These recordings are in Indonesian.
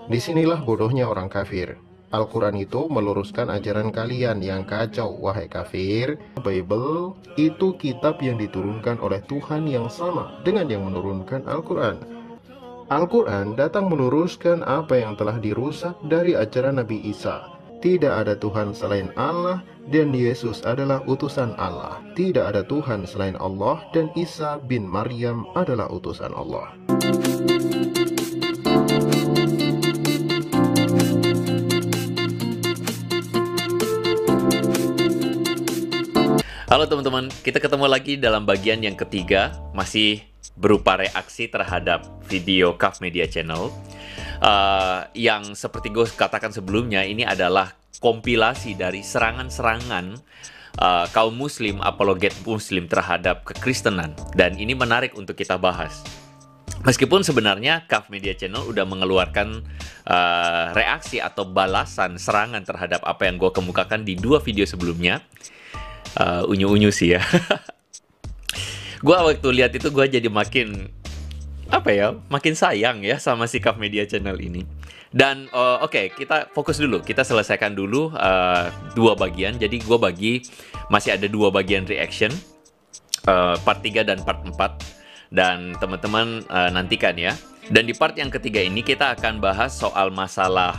Disinilah bodohnya orang kafir. Al-Quran itu meluruskan ajaran kalian yang kacau, wahai kafir. Bible itu kitab yang diturunkan oleh Tuhan yang sama dengan yang menurunkan Al-Quran. Al-Quran datang meluruskan apa yang telah dirusak dari ajaran Nabi Isa. Tidak ada Tuhan selain Allah dan Yesus adalah utusan Allah. Tidak ada Tuhan selain Allah dan Isa bin Maryam adalah utusan Allah. Halo teman-teman, kita ketemu lagi dalam bagian yang ketiga, masih berupa reaksi terhadap video Kaf Media Channel. Yang seperti gue katakan sebelumnya, ini adalah kompilasi dari serangan-serangan kaum muslim, apologet muslim terhadap kekristenan. Dan ini menarik untuk kita bahas. Meskipun sebenarnya Kaf Media Channel udah mengeluarkan reaksi atau balasan serangan terhadap apa yang gue kemukakan di 2 video sebelumnya. Unyu-unyu sih ya. Gue waktu lihat itu gue jadi makin makin sayang ya sama si Kaf Media Channel ini. Dan oke, kita fokus dulu, kita selesaikan dulu 2 bagian. Jadi gue masih ada 2 bagian reaction, part 3 dan part 4. Dan teman-teman nantikan ya. Dan di part yang ketiga ini kita akan bahas soal masalah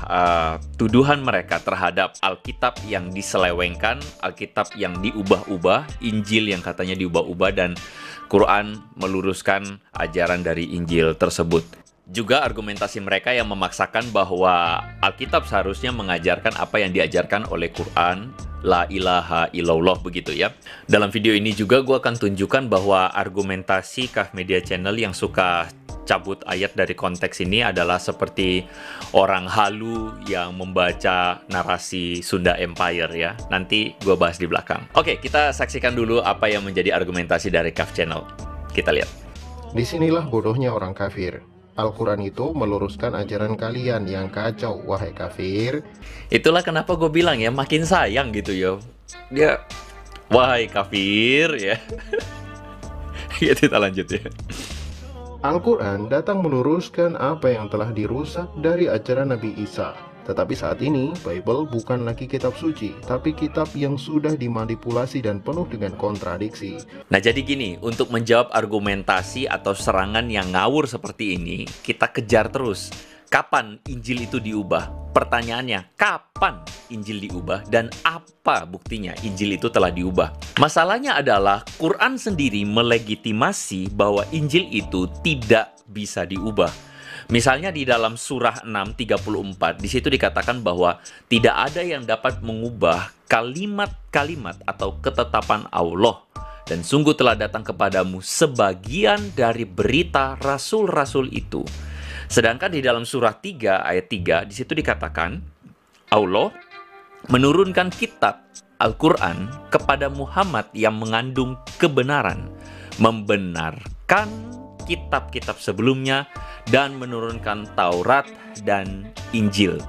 tuduhan mereka terhadap Alkitab yang diselewengkan, Alkitab yang diubah-ubah, Injil yang katanya diubah-ubah, dan Quran meluruskan ajaran dari Injil tersebut. Juga argumentasi mereka yang memaksakan bahwa Alkitab seharusnya mengajarkan apa yang diajarkan oleh Quran, la ilaha illallah, begitu ya. Dalam video ini juga gue akan tunjukkan bahwa argumentasi Kaf Media Channel yang suka cabut ayat dari konteks ini adalah seperti orang halu yang membaca narasi Sunda Empire ya. Nanti gue bahas di belakang. Oke, kita saksikan dulu apa yang menjadi argumentasi dari Kaf Channel. Kita lihat. Disinilah bodohnya orang kafir. Al-Quran itu meluruskan ajaran kalian yang kacau, wahai kafir. Itulah kenapa gue bilang ya, makin sayang gitu ya. Dia, wahai kafir ya. Ya, kita lanjut ya. Al-Quran datang meluruskan apa yang telah dirusak dari ajaran Nabi Isa. Tetapi saat ini, Bible bukan lagi kitab suci, tapi kitab yang sudah dimanipulasi dan penuh dengan kontradiksi. Nah, jadi gini, untuk menjawab argumentasi atau serangan yang ngawur seperti ini, kita kejar terus. Kapan Injil itu diubah? Pertanyaannya, kapan Injil diubah dan apa buktinya Injil itu telah diubah? Masalahnya adalah Quran sendiri melegitimasi bahwa Injil itu tidak bisa diubah. Misalnya di dalam surah 6:34, di situ dikatakan bahwa tidak ada yang dapat mengubah kalimat-kalimat atau ketetapan Allah. Dan sungguh telah datang kepadamu sebagian dari berita rasul-rasul itu. Sedangkan di dalam surah 3 ayat 3, di situ dikatakan Allah menurunkan kitab Al-Quran kepada Muhammad yang mengandung kebenaran, membenarkan kitab-kitab sebelumnya, dan menurunkan Taurat dan Injil.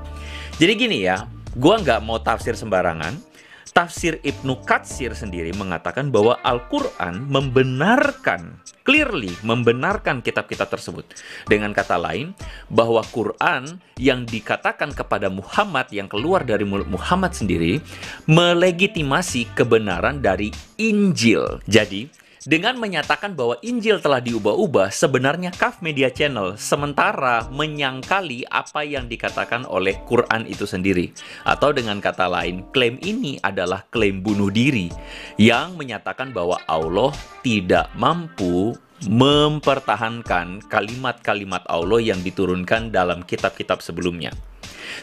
Jadi gini ya, gua nggak mau tafsir sembarangan. Tafsir Ibnu Katsir sendiri mengatakan bahwa Al-Quran membenarkan, clearly membenarkan kitab-kitab tersebut. Dengan kata lain, bahwa Quran yang dikatakan kepada Muhammad, yang keluar dari mulut Muhammad sendiri, melegitimasi kebenaran dari Injil. Jadi, dengan menyatakan bahwa Injil telah diubah-ubah, sebenarnya Kaf Media Channel sementara menyangkali apa yang dikatakan oleh Quran itu sendiri. Atau dengan kata lain, klaim ini adalah klaim bunuh diri yang menyatakan bahwa Allah tidak mampu mempertahankan kalimat-kalimat Allah yang diturunkan dalam kitab-kitab sebelumnya.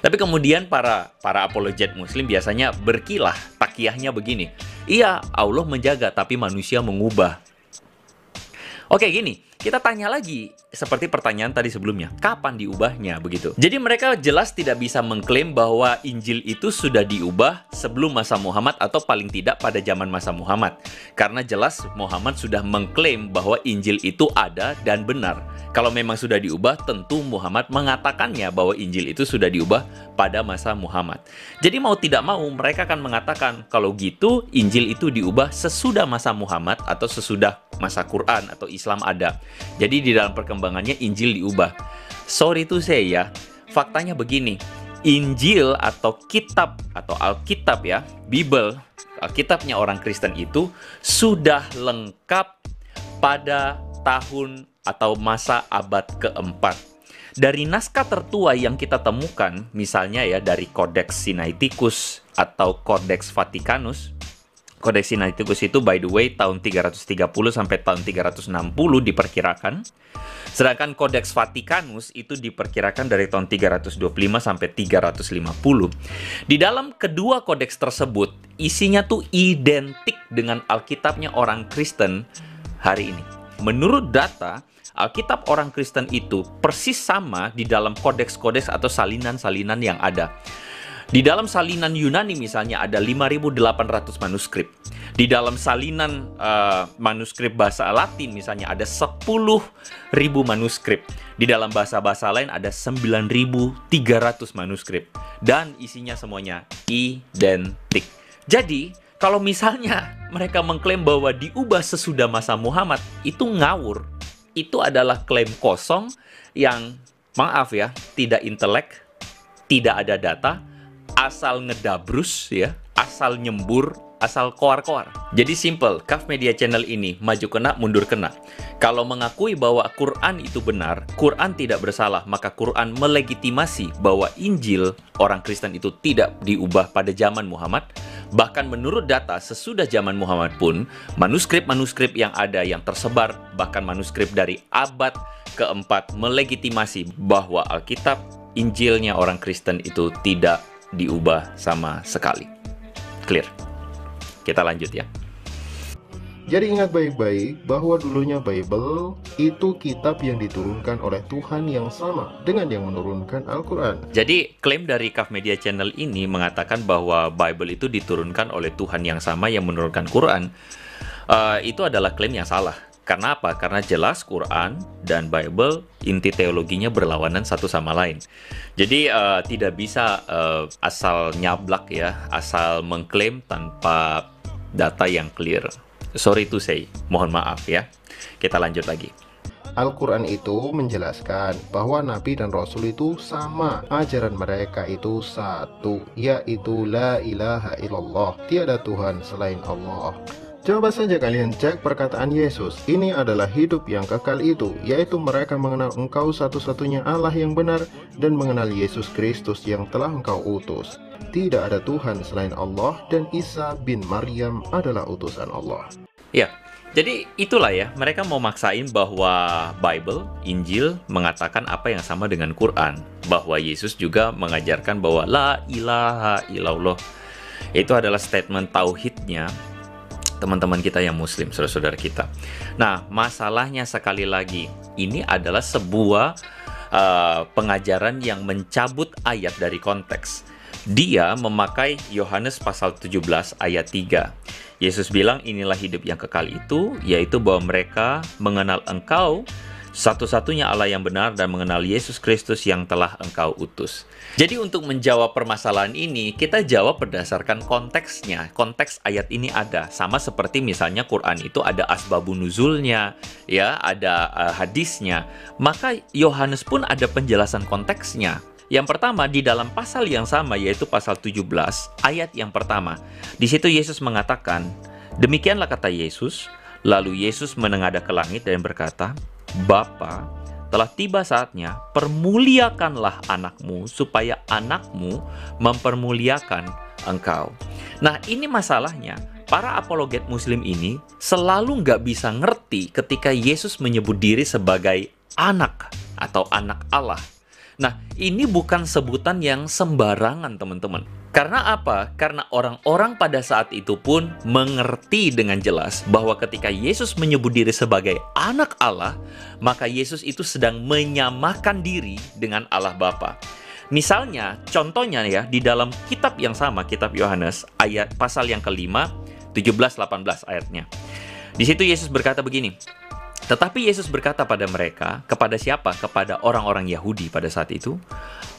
Tapi kemudian para apologet muslim biasanya berkilah, takiyahnya begini. Iya, Allah menjaga tapi manusia mengubah. Oke, gini, kita tanya lagi seperti pertanyaan tadi sebelumnya, kapan diubahnya begitu. Jadi mereka jelas tidak bisa mengklaim bahwa Injil itu sudah diubah sebelum masa Muhammad atau paling tidak pada zaman masa Muhammad. Karena jelas Muhammad sudah mengklaim bahwa Injil itu ada dan benar. Kalau memang sudah diubah, tentu Muhammad mengatakannya bahwa Injil itu sudah diubah pada masa Muhammad. Jadi mau tidak mau mereka akan mengatakan kalau gitu Injil itu diubah sesudah masa Muhammad atau sesudah masa Quran atau Islam ada. Jadi di dalam perkembangannya Injil diubah. Sorry to say ya, faktanya begini. Injil atau kitab atau Alkitab ya, Bible, Alkitabnya orang Kristen itu sudah lengkap pada tahun atau masa abad keempat. Dari naskah tertua yang kita temukan, misalnya ya dari Codex Sinaiticus atau Codex Vaticanus. Codex Sinaiticus itu by the way tahun 330 sampai tahun 360 diperkirakan. Sedangkan Codex Vaticanus itu diperkirakan dari tahun 325 sampai 350. Di dalam kedua kodeks tersebut, isinya tuh identik dengan Alkitabnya orang Kristen hari ini. Menurut data, Alkitab orang Kristen itu persis sama di dalam kodeks-kodeks atau salinan-salinan yang ada. Di dalam salinan Yunani misalnya ada 5.800 manuskrip. Di dalam salinan manuskrip bahasa Latin misalnya ada 10.000 manuskrip. Di dalam bahasa-bahasa lain ada 9.300 manuskrip. Dan isinya semuanya identik. Jadi, kalau misalnya mereka mengklaim bahwa diubah sesudah masa Muhammad, itu ngawur. Itu adalah klaim kosong yang, maaf ya, tidak intelek, tidak ada data, asal ngedabrus ya, asal nyembur, asal koar-koar. Jadi simple, Kaf Media Channel ini maju kena, mundur kena. Kalau mengakui bahwa Quran itu benar, Quran tidak bersalah, maka Quran melegitimasi bahwa Injil orang Kristen itu tidak diubah pada zaman Muhammad. Bahkan menurut data sesudah zaman Muhammad pun, manuskrip-manuskrip yang ada yang tersebar, bahkan manuskrip dari abad keempat melegitimasi bahwa Alkitab, Injilnya orang Kristen itu tidak diubah sama sekali. Clear? Kita lanjut ya. Jadi ingat baik-baik bahwa dulunya Bible itu kitab yang diturunkan oleh Tuhan yang sama dengan yang menurunkan Al-Quran. Jadi klaim dari Kaf Media Channel ini mengatakan bahwa Bible itu diturunkan oleh Tuhan yang sama yang menurunkan Quran. Itu adalah klaim yang salah. Karena apa? Karena jelas Quran dan Bible inti teologinya berlawanan satu sama lain. Jadi tidak bisa asal nyablak ya, asal mengklaim tanpa data yang clear. Sorry to say, mohon maaf ya. Kita lanjut lagi. Al-Quran itu menjelaskan bahwa Nabi dan Rasul itu sama. Ajaran mereka itu satu, yaitu La ilaha illallah, tiada Tuhan selain Allah. Coba saja kalian cek perkataan Yesus. Ini adalah hidup yang kekal itu, yaitu mereka mengenal Engkau satu-satunya Allah yang benar dan mengenal Yesus Kristus yang telah Engkau utus. Tidak ada Tuhan selain Allah dan Isa bin Maryam adalah utusan Allah. Ya, jadi itulah ya, mereka mau maksain bahwa Bible, Injil mengatakan apa yang sama dengan Quran, bahwa Yesus juga mengajarkan bahwa La ilaha illallah. Itu adalah statement tauhidnya teman-teman kita yang muslim, saudara-saudara kita. Nah, masalahnya sekali lagi, ini adalah sebuah pengajaran yang mencabut ayat dari konteks. Dia memakai Yohanes pasal 17 ayat 3. Yesus bilang inilah hidup yang kekal itu, yaitu bahwa mereka mengenal Engkau satu-satunya Allah yang benar dan mengenal Yesus Kristus yang telah Engkau utus. Jadi untuk menjawab permasalahan ini, kita jawab berdasarkan konteksnya. Konteks ayat ini ada. Sama seperti misalnya Quran itu ada asbabun nuzulnya, ya, ada hadisnya. Maka Yohanes pun ada penjelasan konteksnya. Yang pertama, di dalam pasal yang sama, yaitu pasal 17, ayat yang pertama. Di situ Yesus mengatakan, demikianlah kata Yesus, lalu Yesus menengadah ke langit dan berkata, Bapa, telah tiba saatnya, permuliakanlah anakmu, supaya anakmu mempermuliakan engkau. Nah, ini masalahnya. Para apologet muslim ini selalu nggak bisa ngerti ketika Yesus menyebut diri sebagai anak atau anak Allah. Nah, ini bukan sebutan yang sembarangan, teman-teman. Karena apa? Karena orang-orang pada saat itu pun mengerti dengan jelas bahwa ketika Yesus menyebut diri sebagai anak Allah, maka Yesus itu sedang menyamakan diri dengan Allah Bapa. Misalnya, contohnya ya, di dalam kitab yang sama, kitab Yohanes, ayat pasal yang kelima, 17-18 ayatnya. Di situ Yesus berkata begini, tetapi Yesus berkata pada mereka, kepada siapa? Kepada orang-orang Yahudi pada saat itu,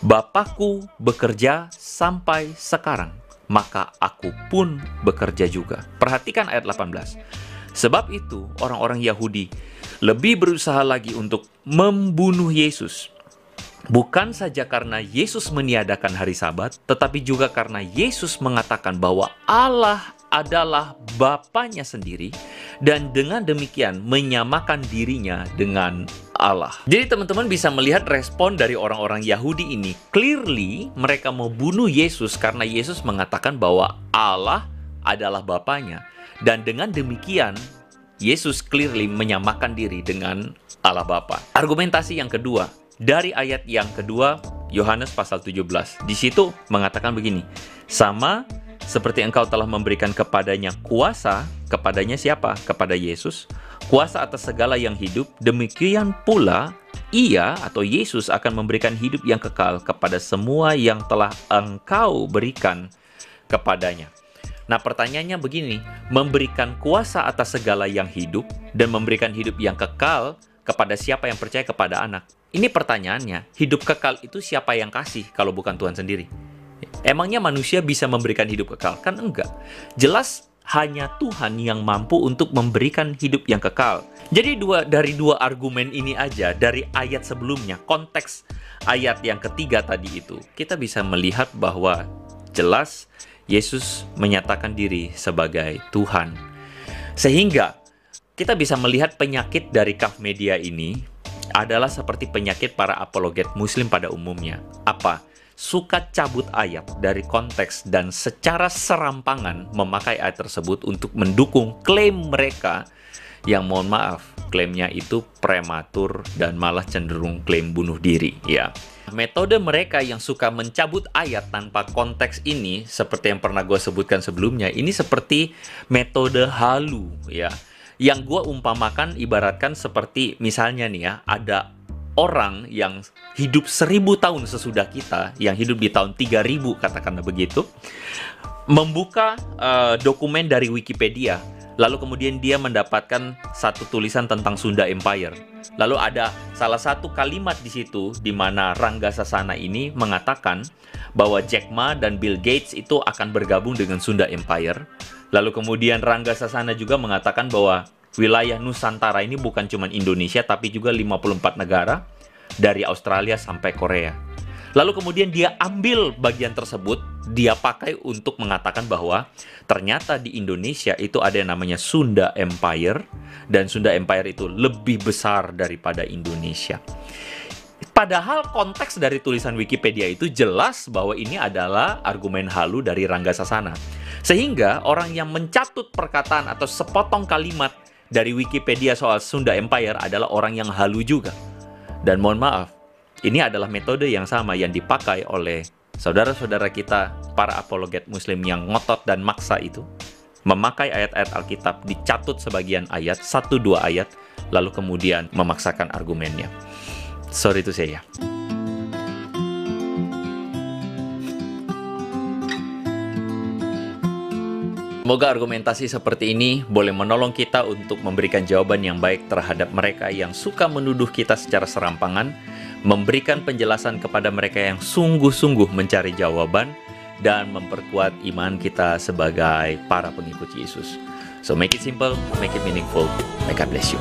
Bapakku bekerja sampai sekarang, maka aku pun bekerja juga. Perhatikan ayat 18. Sebab itu orang-orang Yahudi lebih berusaha lagi untuk membunuh Yesus. Bukan saja karena Yesus meniadakan hari Sabat, tetapi juga karena Yesus mengatakan bahwa Allah adalah Bapanya sendiri, dan dengan demikian menyamakan dirinya dengan Allah. Jadi teman-teman bisa melihat respon dari orang-orang Yahudi ini. Clearly mereka mau bunuh Yesus karena Yesus mengatakan bahwa Allah adalah Bapanya. Dan dengan demikian Yesus clearly menyamakan diri dengan Allah Bapa. Argumentasi yang kedua, dari ayat yang kedua, Yohanes pasal 17. Di situ mengatakan begini, sama seperti engkau telah memberikan kepadanya kuasa, kepadanya siapa? Kepada Yesus, kuasa atas segala yang hidup, demikian pula ia atau Yesus akan memberikan hidup yang kekal kepada semua yang telah engkau berikan kepadanya. Nah, pertanyaannya begini, memberikan kuasa atas segala yang hidup dan memberikan hidup yang kekal kepada siapa yang percaya kepada anak? Ini pertanyaannya, hidup kekal itu siapa yang kasih kalau bukan Tuhan sendiri? Emangnya manusia bisa memberikan hidup kekal? Kan enggak. Jelas hanya Tuhan yang mampu untuk memberikan hidup yang kekal. Jadi dari dua argumen ini aja, dari ayat sebelumnya, konteks ayat yang ketiga tadi itu, kita bisa melihat bahwa jelas Yesus menyatakan diri sebagai Tuhan. Sehingga kita bisa melihat penyakit dari Kaf Media ini adalah seperti penyakit para apologet Muslim pada umumnya. Apa? Suka cabut ayat dari konteks dan secara serampangan memakai ayat tersebut untuk mendukung klaim mereka yang mohon maaf, klaimnya itu prematur dan malah cenderung klaim bunuh diri, ya. Metode mereka yang suka mencabut ayat tanpa konteks ini, seperti yang pernah gue sebutkan sebelumnya, ini seperti metode halu, ya. Yang gue umpamakan, ibaratkan seperti misalnya nih ya, ada orang yang hidup 1000 tahun sesudah kita, yang hidup di tahun 3000 katakanlah begitu, membuka dokumen dari Wikipedia, lalu kemudian dia mendapatkan satu tulisan tentang Sunda Empire. Lalu ada salah satu kalimat di situ di mana Rangga Sasana ini mengatakan bahwa Jack Ma dan Bill Gates itu akan bergabung dengan Sunda Empire. Lalu kemudian Rangga Sasana juga mengatakan bahwa wilayah Nusantara ini bukan cuma Indonesia, tapi juga 54 negara, dari Australia sampai Korea. Lalu kemudian dia ambil bagian tersebut, dia pakai untuk mengatakan bahwa ternyata di Indonesia itu ada yang namanya Sunda Empire, dan Sunda Empire itu lebih besar daripada Indonesia. Padahal konteks dari tulisan Wikipedia itu jelas bahwa ini adalah argumen halu dari Rangga Sasana. Sehingga orang yang mencatut perkataan atau sepotong kalimat dari Wikipedia soal Sunda Empire adalah orang yang halu juga. Dan mohon maaf, ini adalah metode yang sama yang dipakai oleh saudara-saudara kita, para apologet Muslim yang ngotot dan maksa itu. Memakai ayat-ayat Alkitab, dicatut sebagian ayat, 1-2 ayat, lalu kemudian memaksakan argumennya. Sorry to say ya. Semoga argumentasi seperti ini boleh menolong kita untuk memberikan jawaban yang baik terhadap mereka yang suka menuduh kita secara serampangan, memberikan penjelasan kepada mereka yang sungguh-sungguh mencari jawaban, dan memperkuat iman kita sebagai para pengikut Yesus. So make it simple, make it meaningful. May God bless you.